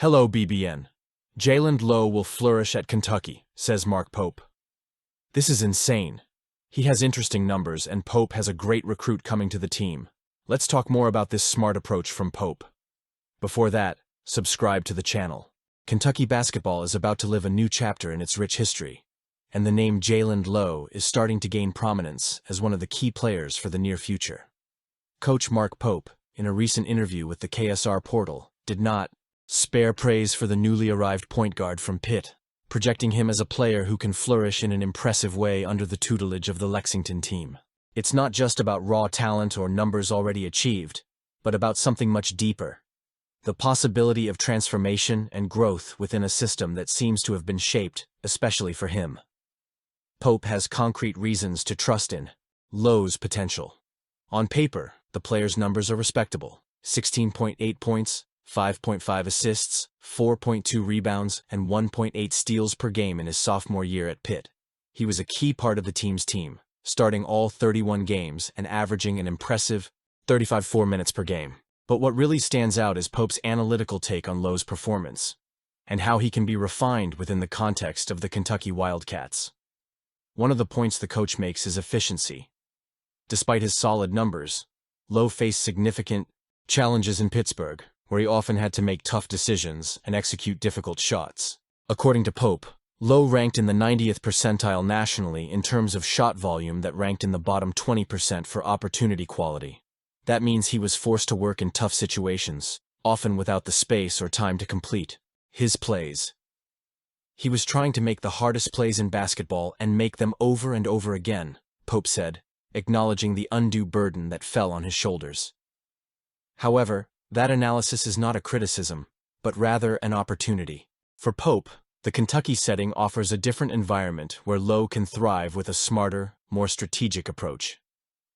Hello, BBN. Jaland Lowe will flourish at Kentucky, says Mark Pope. This is insane. He has interesting numbers, and Pope has a great recruit coming to the team. Let's talk more about this smart approach from Pope. Before that, subscribe to the channel. Kentucky basketball is about to live a new chapter in its rich history, and the name Jaland Lowe is starting to gain prominence as one of the key players for the near future. Coach Mark Pope, in a recent interview with the KSR portal, did not spare praise for the newly arrived point guard from Pitt, projecting him as a player who can flourish in an impressive way under the tutelage of the Lexington team. It's not just about raw talent or numbers already achieved, but about something much deeper: the possibility of transformation and growth within a system that seems to have been shaped especially for him. Pope has concrete reasons to trust in Lowe's potential. On paper, the player's numbers are respectable: 16.8 points, 5.5 assists, 4.2 rebounds, and 1.8 steals per game in his sophomore year at Pitt. He was a key part of the team's team, starting all 31 games and averaging an impressive 35.4 minutes per game. But what really stands out is Pope's analytical take on Lowe's performance, and how he can be refined within the context of the Kentucky Wildcats. One of the points the coach makes is efficiency. Despite his solid numbers, Lowe faced significant challenges in Pittsburgh, where he often had to make tough decisions and execute difficult shots. According to Pope, Lowe ranked in the 90th percentile nationally in terms of shot volume that ranked in the bottom 20% for opportunity quality. That means he was forced to work in tough situations, often without the space or time to complete his plays. He was trying to make the hardest plays in basketball and make them over and over again, Pope said, acknowledging the undue burden that fell on his shoulders. However, that analysis is not a criticism, but rather an opportunity. For Pope, the Kentucky setting offers a different environment where Lowe can thrive with a smarter, more strategic approach.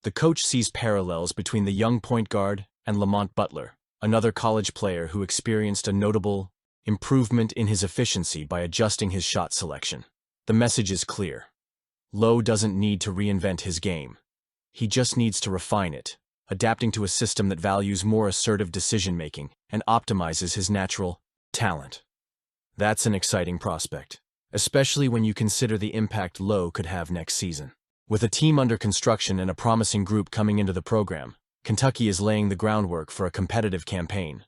The coach sees parallels between the young point guard and Lamont Butler, another college player who experienced a notable improvement in his efficiency by adjusting his shot selection. The message is clear: Lowe doesn't need to reinvent his game. He just needs to refine it, adapting to a system that values more assertive decision-making and optimizes his natural talent. That's an exciting prospect, especially when you consider the impact Lowe could have next season. With a team under construction and a promising group coming into the program, Kentucky is laying the groundwork for a competitive campaign.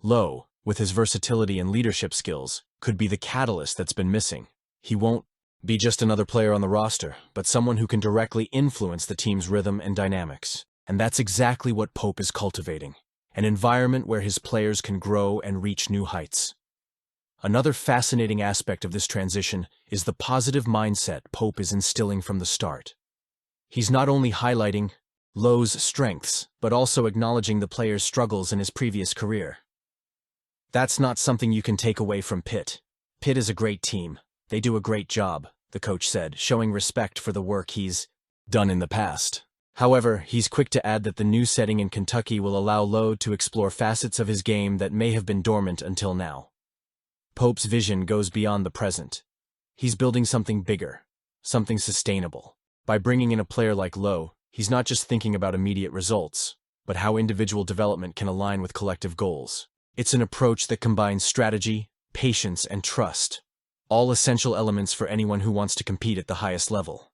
Lowe, with his versatility and leadership skills, could be the catalyst that's been missing. He won't be just another player on the roster, but someone who can directly influence the team's rhythm and dynamics. And that's exactly what Pope is cultivating: an environment where his players can grow and reach new heights. Another fascinating aspect of this transition is the positive mindset Pope is instilling from the start. He's not only highlighting Lowe's strengths, but also acknowledging the player's struggles in his previous career. That's not something you can take away from Pitt. Pitt is a great team. They do a great job, the coach said, showing respect for the work he's done in the past. However, he's quick to add that the new setting in Kentucky will allow Lowe to explore facets of his game that may have been dormant until now. Pope's vision goes beyond the present. He's building something bigger, something sustainable. By bringing in a player like Lowe, he's not just thinking about immediate results, but how individual development can align with collective goals. It's an approach that combines strategy, patience, and trust, all essential elements for anyone who wants to compete at the highest level.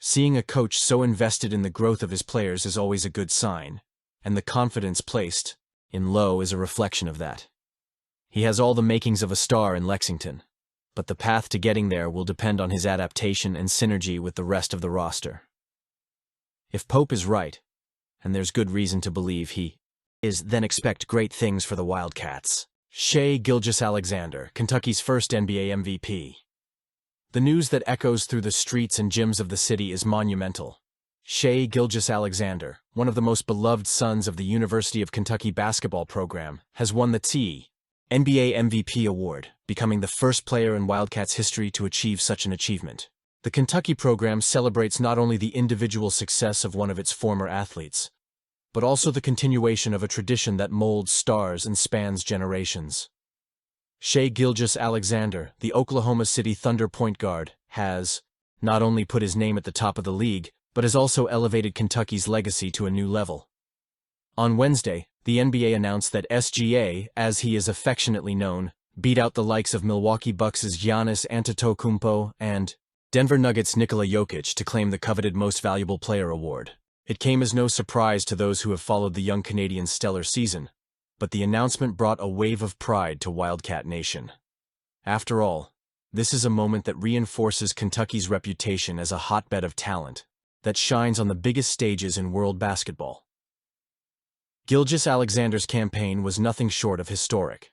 Seeing a coach so invested in the growth of his players is always a good sign, and the confidence placed in Lowe is a reflection of that. He has all the makings of a star in Lexington, but the path to getting there will depend on his adaptation and synergy with the rest of the roster. If Pope is right, and there's good reason to believe he is, then expect great things for the Wildcats. Shai Gilgeous-Alexander, Kentucky's first NBA MVP. The news that echoes through the streets and gyms of the city is monumental. Shai Gilgeous-Alexander, one of the most beloved sons of the University of Kentucky basketball program, has won the NBA MVP award, becoming the first player in Wildcats history to achieve such an achievement. The Kentucky program celebrates not only the individual success of one of its former athletes, but also the continuation of a tradition that molds stars and spans generations. Shai Gilgeous-Alexander, the Oklahoma City Thunder point guard, has not only put his name at the top of the league, but has also elevated Kentucky's legacy to a new level. On Wednesday, the NBA announced that SGA, as he is affectionately known, beat out the likes of Milwaukee Bucks' Giannis Antetokounmpo and Denver Nuggets' Nikola Jokic to claim the coveted Most Valuable Player award. It came as no surprise to those who have followed the young Canadian's stellar season, but the announcement brought a wave of pride to Wildcat Nation. After all, this is a moment that reinforces Kentucky's reputation as a hotbed of talent that shines on the biggest stages in world basketball. Gilgeous-Alexander's campaign was nothing short of historic,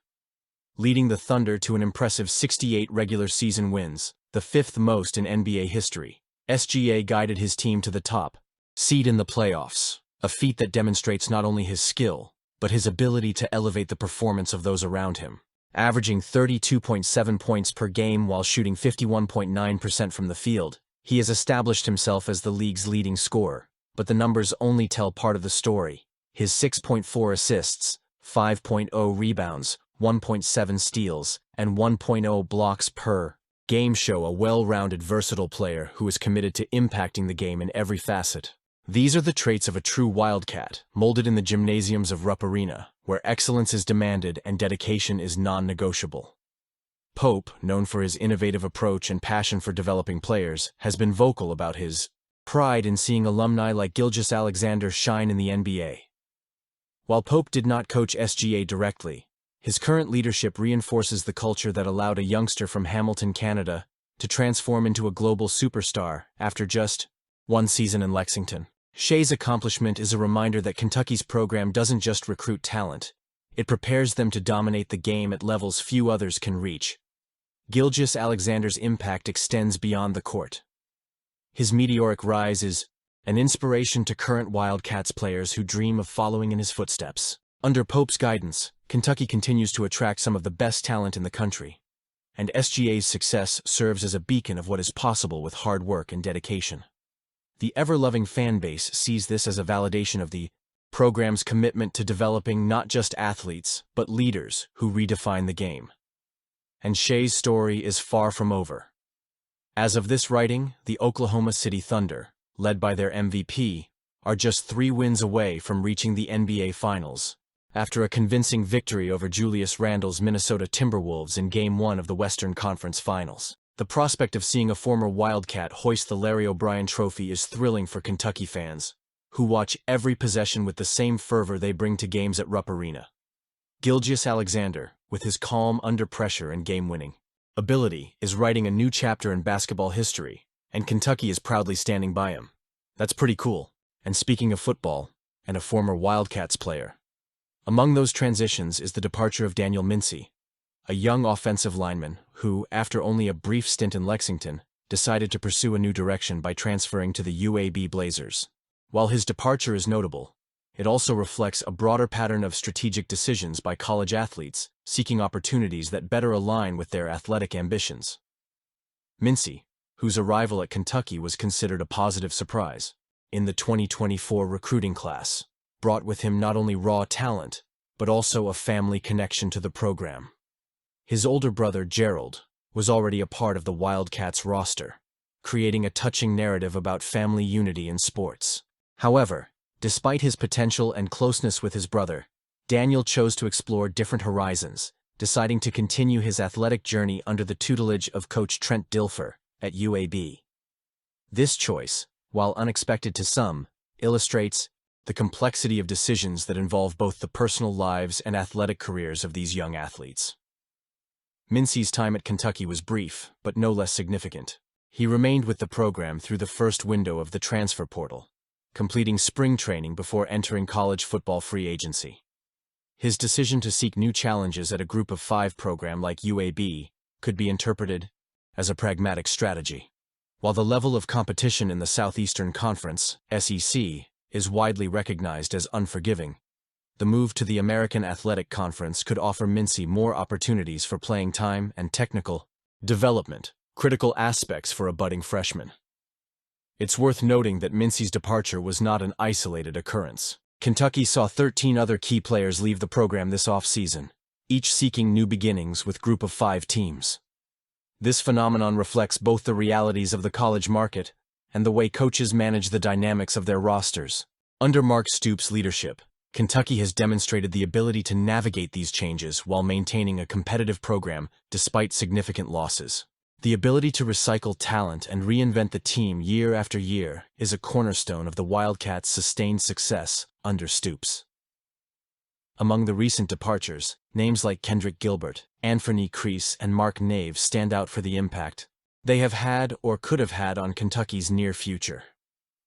leading the Thunder to an impressive 68 regular season wins, the fifth most in NBA history. SGA guided his team to the top seed in the playoffs, a feat that demonstrates not only his skill, but his ability to elevate the performance of those around him. Averaging 32.7 points per game while shooting 51.9% from the field, he has established himself as the league's leading scorer, but the numbers only tell part of the story. His 6.4 assists, 5.0 rebounds, 1.7 steals, and 1.0 blocks per game show a well-rounded, versatile player who is committed to impacting the game in every facet. These are the traits of a true Wildcat, molded in the gymnasiums of Rupp Arena, where excellence is demanded and dedication is non-negotiable. Pope, known for his innovative approach and passion for developing players, has been vocal about his pride in seeing alumni like Gilgeous-Alexander shine in the NBA. While Pope did not coach SGA directly, his current leadership reinforces the culture that allowed a youngster from Hamilton, Canada, to transform into a global superstar after just one season in Lexington. Shea's accomplishment is a reminder that Kentucky's program doesn't just recruit talent, it prepares them to dominate the game at levels few others can reach. Gilgeous-Alexander's impact extends beyond the court. His meteoric rise is an inspiration to current Wildcats players who dream of following in his footsteps. Under Pope's guidance, Kentucky continues to attract some of the best talent in the country, and SGA's success serves as a beacon of what is possible with hard work and dedication. The ever-loving fan base sees this as a validation of the program's commitment to developing not just athletes, but leaders who redefine the game. And Shea's story is far from over. As of this writing, the Oklahoma City Thunder, led by their MVP, are just 3 wins away from reaching the NBA Finals, after a convincing victory over Julius Randle's Minnesota Timberwolves in Game 1 of the Western Conference Finals. The prospect of seeing a former Wildcat hoist the Larry O'Brien Trophy is thrilling for Kentucky fans, who watch every possession with the same fervor they bring to games at Rupp Arena. Gilgeous-Alexander, with his calm under pressure and game-winning ability, is writing a new chapter in basketball history, and Kentucky is proudly standing by him. That's pretty cool. And speaking of football, and a former Wildcats player, among those transitions is the departure of Daniel Mincy, a young offensive lineman who, after only a brief stint in Lexington, decided to pursue a new direction by transferring to the UAB Blazers. While his departure is notable, it also reflects a broader pattern of strategic decisions by college athletes seeking opportunities that better align with their athletic ambitions. Mincy, whose arrival at Kentucky was considered a positive surprise in the 2024 recruiting class, brought with him not only raw talent, but also a family connection to the program. His older brother, Gerald, was already a part of the Wildcats roster, creating a touching narrative about family unity in sports. However, despite his potential and closeness with his brother, Daniel chose to explore different horizons, deciding to continue his athletic journey under the tutelage of coach Trent Dilfer at UAB. This choice, while unexpected to some, illustrates the complexity of decisions that involve both the personal lives and athletic careers of these young athletes. Mincy's time at Kentucky was brief, but no less significant. He remained with the program through the first window of the transfer portal, completing spring training before entering college football free agency. His decision to seek new challenges at a Group of 5 program like UAB could be interpreted as a pragmatic strategy. While the level of competition in the Southeastern Conference, SEC, is widely recognized as unforgiving, the move to the American Athletic Conference could offer Mincy more opportunities for playing time and technical development, critical aspects for a budding freshman. It's worth noting that Mincy's departure was not an isolated occurrence. Kentucky saw 13 other key players leave the program this offseason, each seeking new beginnings with Group of 5 teams. This phenomenon reflects both the realities of the college market and the way coaches manage the dynamics of their rosters. Under Mark Stoops' leadership, Kentucky has demonstrated the ability to navigate these changes while maintaining a competitive program despite significant losses. The ability to recycle talent and reinvent the team year after year is a cornerstone of the Wildcats' sustained success under Stoops. Among the recent departures, names like Kendrick Gilbert, Anthony Creese, and Mark Naves stand out for the impact they have had or could have had on Kentucky's near future.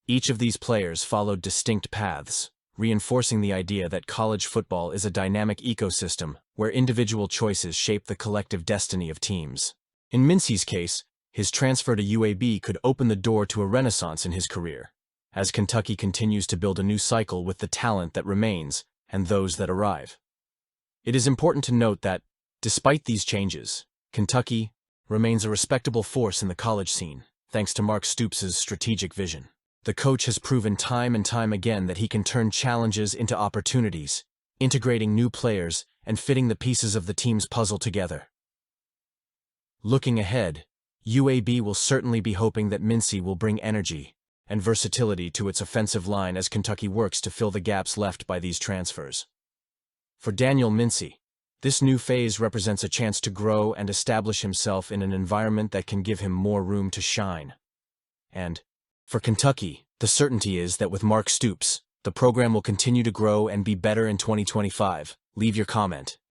Each of these players followed distinct paths, reinforcing the idea that college football is a dynamic ecosystem where individual choices shape the collective destiny of teams. In Mincy's case, his transfer to UAB could open the door to a renaissance in his career, as Kentucky continues to build a new cycle with the talent that remains and those that arrive. It is important to note that, despite these changes, Kentucky remains a respectable force in the college scene, thanks to Mark Stoops' strategic vision. The coach has proven time and time again that he can turn challenges into opportunities, integrating new players and fitting the pieces of the team's puzzle together. Looking ahead, UAB will certainly be hoping that Mincy will bring energy and versatility to its offensive line as Kentucky works to fill the gaps left by these transfers. For Daniel Mincy, this new phase represents a chance to grow and establish himself in an environment that can give him more room to shine. And, for Kentucky, the certainty is that with Mark Stoops, the program will continue to grow and be better in 2025. Leave your comment.